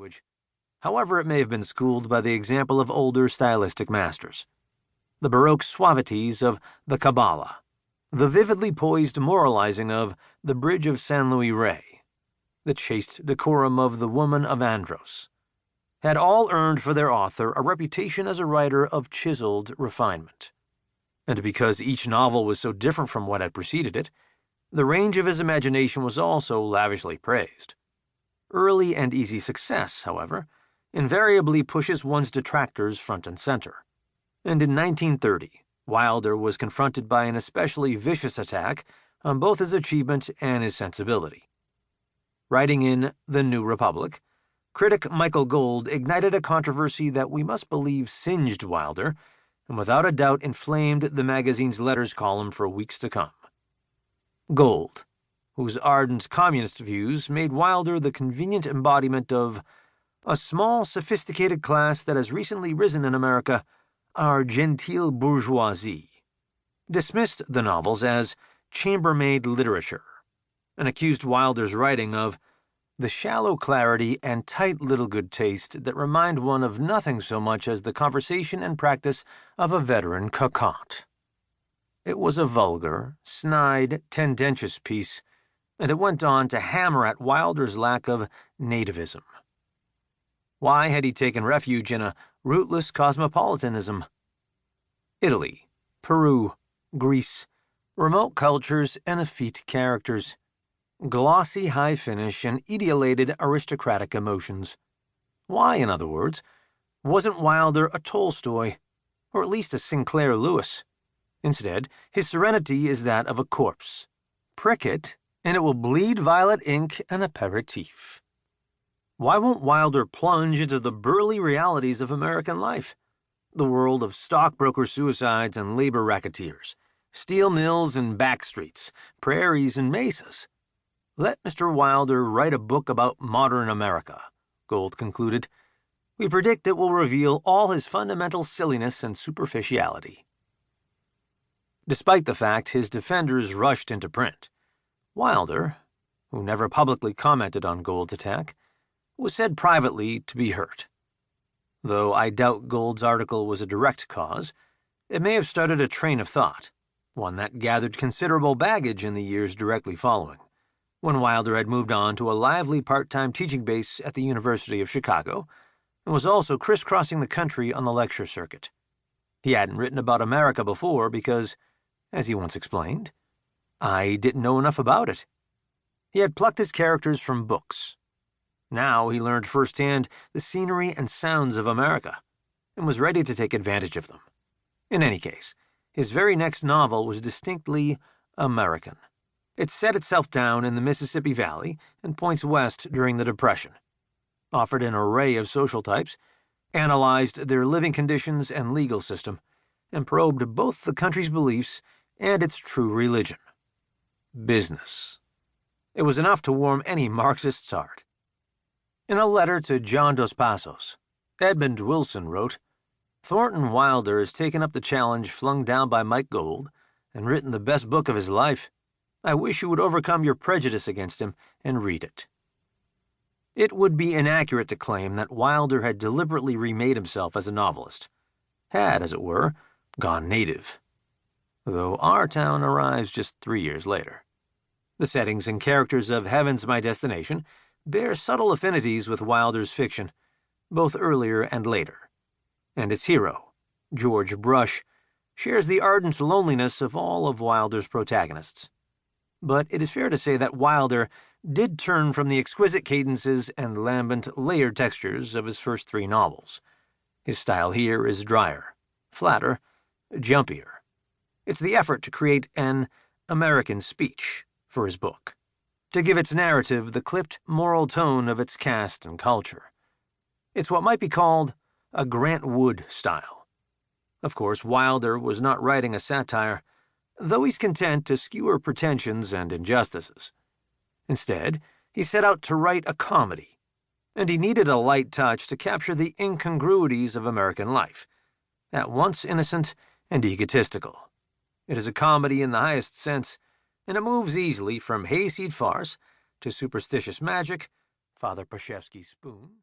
language, however it may have been schooled by the example of older stylistic masters. The Baroque suavities of the Kabbalah, the vividly poised moralizing of The Bridge of San Luis Rey, the chaste decorum of The Woman of Andros, had all earned for their author a reputation as a writer of chiseled refinement. And because each novel was so different from what had preceded it, the range of his imagination was also lavishly praised. Early and easy success, however, invariably pushes one's detractors front and center. And in 1930, Wilder was confronted by an especially vicious attack on both his achievement and his sensibility. Writing in The New Republic, critic Michael Gold ignited a controversy that we must believe singed Wilder and without a doubt inflamed the magazine's letters column for weeks to come. Gold, whose ardent communist views made Wilder the convenient embodiment of a small, sophisticated class that has recently risen in America, our genteel bourgeoisie, dismissed the novels as chambermaid literature, and accused Wilder's writing of the shallow clarity and tight little good taste that remind one of nothing so much as the conversation and practice of a veteran cocotte. It was a vulgar, snide, tendentious piece, and it went on to hammer at Wilder's lack of nativism. Why had he taken refuge in a rootless cosmopolitanism? Italy, Peru, Greece, remote cultures and effete characters, glossy high finish and etiolated aristocratic emotions. Why, in other words, wasn't Wilder a Tolstoy, or at least a Sinclair Lewis? Instead, his serenity is that of a corpse. Prick it, and it will bleed violet ink and aperitif. Why won't Wilder plunge into the burly realities of American life? The world of stockbroker suicides and labor racketeers, steel mills and backstreets, prairies and mesas. Let Mr. Wilder write a book about modern America, Gold concluded. We predict it will reveal all his fundamental silliness and superficiality. Despite the fact his defenders rushed into print, Wilder, who never publicly commented on Gold's attack, was said privately to be hurt. Though I doubt Gold's article was a direct cause, it may have started a train of thought, one that gathered considerable baggage in the years directly following, when Wilder had moved on to a lively part-time teaching base at the University of Chicago and was also crisscrossing the country on the lecture circuit. He hadn't written about America before because, as he once explained, I didn't know enough about it. He had plucked his characters from books. Now he learned firsthand the scenery and sounds of America, and was ready to take advantage of them. In any case, his very next novel was distinctly American. It set itself down in the Mississippi Valley and points west during the Depression, offered an array of social types, analyzed their living conditions and legal system, and probed both the country's beliefs and its true religion. Business. It was enough to warm any Marxist's heart. In a letter to John Dos Passos, Edmund Wilson wrote, Thornton Wilder has taken up the challenge flung down by Mike Gold and written the best book of his life. I wish you would overcome your prejudice against him and read it. It would be inaccurate to claim that Wilder had deliberately remade himself as a novelist, had, as it were, gone native, though Our Town arrives just 3 years later. The settings and characters of Heaven's My Destination bear subtle affinities with Wilder's fiction, both earlier and later, and its hero, George Brush, shares the ardent loneliness of all of Wilder's protagonists. But it is fair to say that Wilder did turn from the exquisite cadences and lambent, layered textures of his first 3 novels. His style here is drier, flatter, jumpier. It's the effort to create an American speech for his book, to give its narrative the clipped moral tone of its caste and culture. It's what might be called a Grant Wood style. Of course, Wilder was not writing a satire, though he's content to skewer pretensions and injustices. Instead, he set out to write a comedy, and he needed a light touch to capture the incongruities of American life, at once innocent and egotistical. It is a comedy in the highest sense, and it moves easily from hayseed farce to superstitious magic, Father Pashevsky's spoon.